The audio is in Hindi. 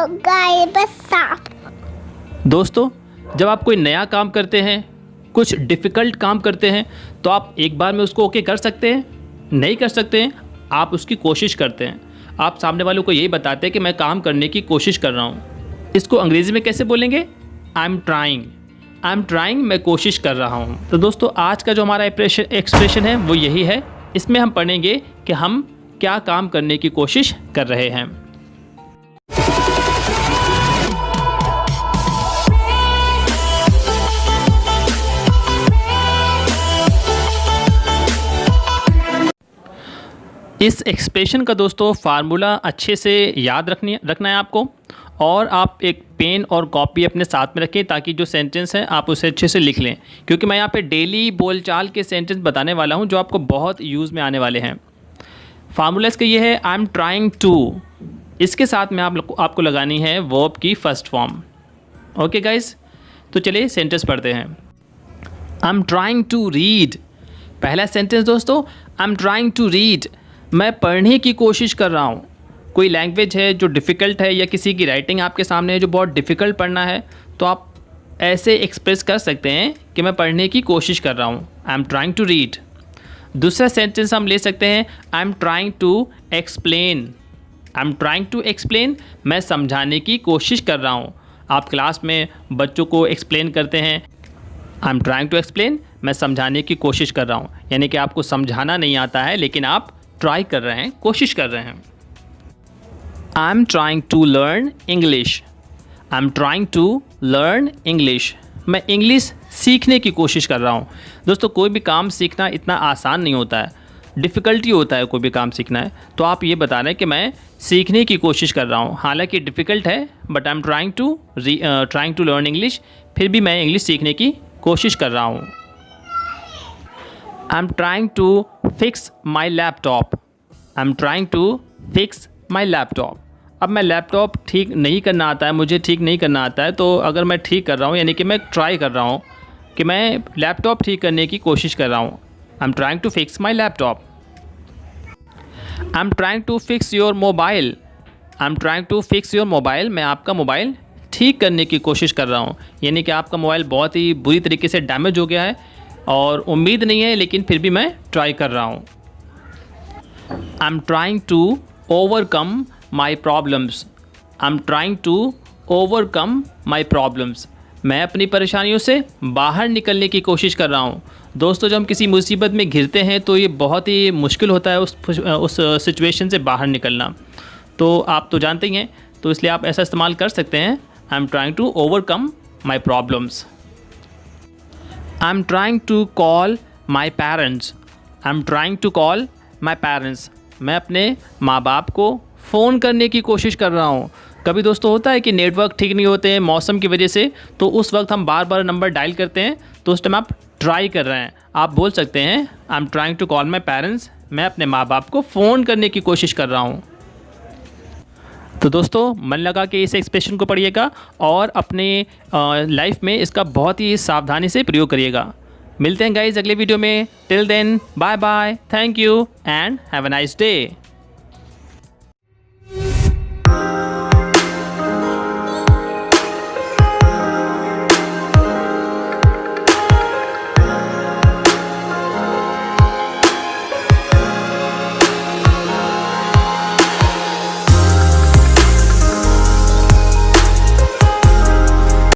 गाय बस सांप। दोस्तों, जब आप कोई नया काम करते हैं, कुछ डिफ़िकल्ट काम करते हैं, तो आप एक बार में उसको ओके कर सकते हैं? नहीं कर सकते हैं। आप उसकी कोशिश करते हैं। आप सामने वालों को यही बताते हैं कि मैं काम करने की कोशिश कर रहा हूँ। इसको अंग्रेज़ी में कैसे बोलेंगे? आई एम ट्राइंग, मैं कोशिश कर रहा हूँ। तो दोस्तों, आज का जो हमारा एक्सप्रेशन है वो यही है। इसमें हम पढ़ेंगे कि हम क्या काम करने की कोशिश कर रहे हैं। इस एक्सप्रेशन का दोस्तों फार्मूला अच्छे से याद रखना है आपको, और आप एक पेन और कॉपी अपने साथ में रखें ताकि जो सेंटेंस है आप उसे अच्छे से लिख लें, क्योंकि मैं यहाँ पे डेली बोलचाल के सेंटेंस बताने वाला हूँ जो आपको बहुत यूज़ में आने वाले हैं। फार्मूला इसका ये है, आई एम ट्राइंग टू। इसके साथ में आपको लगानी है वर्ब की फर्स्ट फॉर्म। ओके गाइस, तो चलिए सेंटेंस पढ़ते हैं। I am trying to read. पहला सेंटेंस दोस्तों, I am trying to read. मैं पढ़ने की कोशिश कर रहा हूँ। कोई लैंग्वेज है जो डिफ़िकल्ट है या किसी की राइटिंग आपके सामने है जो बहुत डिफ़िकल्ट पढ़ना है, तो आप ऐसे एक्सप्रेस कर सकते हैं कि मैं पढ़ने की कोशिश कर रहा हूँ, I am trying to read. दूसरा सेंटेंस हम ले सकते हैं, I am trying to explain. I am trying to explain, मैं समझाने की कोशिश कर रहा हूँ। आप क्लास में बच्चों को एक्सप्लेन करते हैं, I am trying to explain, मैं समझाने की कोशिश कर रहा हूँ। यानी कि आपको समझाना नहीं आता है, लेकिन आप ट्राई कर रहे हैं, कोशिश कर रहे हैं। I am trying to learn English. I am trying to learn English, मैं इंग्लिश सीखने की कोशिश कर रहा हूँ। दोस्तों, कोई भी काम सीखना इतना आसान नहीं होता है, डिफ़िकल्टी होता है कोई भी काम सीखना है। तो आप ये बता रहे हैं कि मैं सीखने की कोशिश कर रहा हूँ, हालांकि डिफ़िकल्ट है, but I am trying to learn English, फिर भी मैं इंग्लिश सीखने की कोशिश कर रहा हूँ। I am trying to fix my laptop. I am trying to fix my laptop. अब मैं लैपटॉप ठीक नहीं करना आता है, मुझे ठीक नहीं करना आता है, तो अगर मैं ठीक कर रहा हूँ यानी कि मैं ट्राई कर रहा हूँ कि मैं लैपटॉप ठीक करने की कोशिश कर रहा हूँ। I am trying to fix my laptop. I am trying to fix your mobile. I am trying to fix your mobile, मैं आपका मोबाइल ठीक करने की कोशिश कर रहा हूँ। यानी कि आपका मोबाइल बहुत ही बुरी तरीके से डैमेज हो गया है और उम्मीद नहीं है, लेकिन फिर भी मैं ट्राई कर रहा हूँ। I am trying to overcome my problems. I am trying to overcome my problems, मैं अपनी परेशानियों से बाहर निकलने की कोशिश कर रहा हूँ। दोस्तों, जब हम किसी मुसीबत में घिरते हैं तो ये बहुत ही मुश्किल होता है उस सिचुएशन से बाहर निकलना। तो आप तो जानते ही हैं, तो इसलिए आप ऐसा इस्तेमाल कर सकते हैं, I am trying to overcome my problems. I am trying to call my parents. I am trying to call my parents, मैं अपने माँ बाप को फ़ोन करने की कोशिश कर रहा हूँ। कभी दोस्तों होता है कि नेटवर्क ठीक नहीं होते हैं मौसम की वजह से, तो उस वक्त हम बार बार नंबर डायल करते हैं, तो उस टाइम आप ट्राई कर रहे हैं। आप बोल सकते हैं, I am trying to call my parents, मैं अपने माँ बाप को फ़ोन करने की कोशिश कर रहा हूँ। तो दोस्तों, मन लगा के इस एक्सप्रेशन को पढ़िएगा और अपने लाइफ में इसका बहुत ही सावधानी से प्रयोग करिएगा। मिलते हैं गाइज अगले वीडियो में। Till then, bye bye, thank you and have a nice day.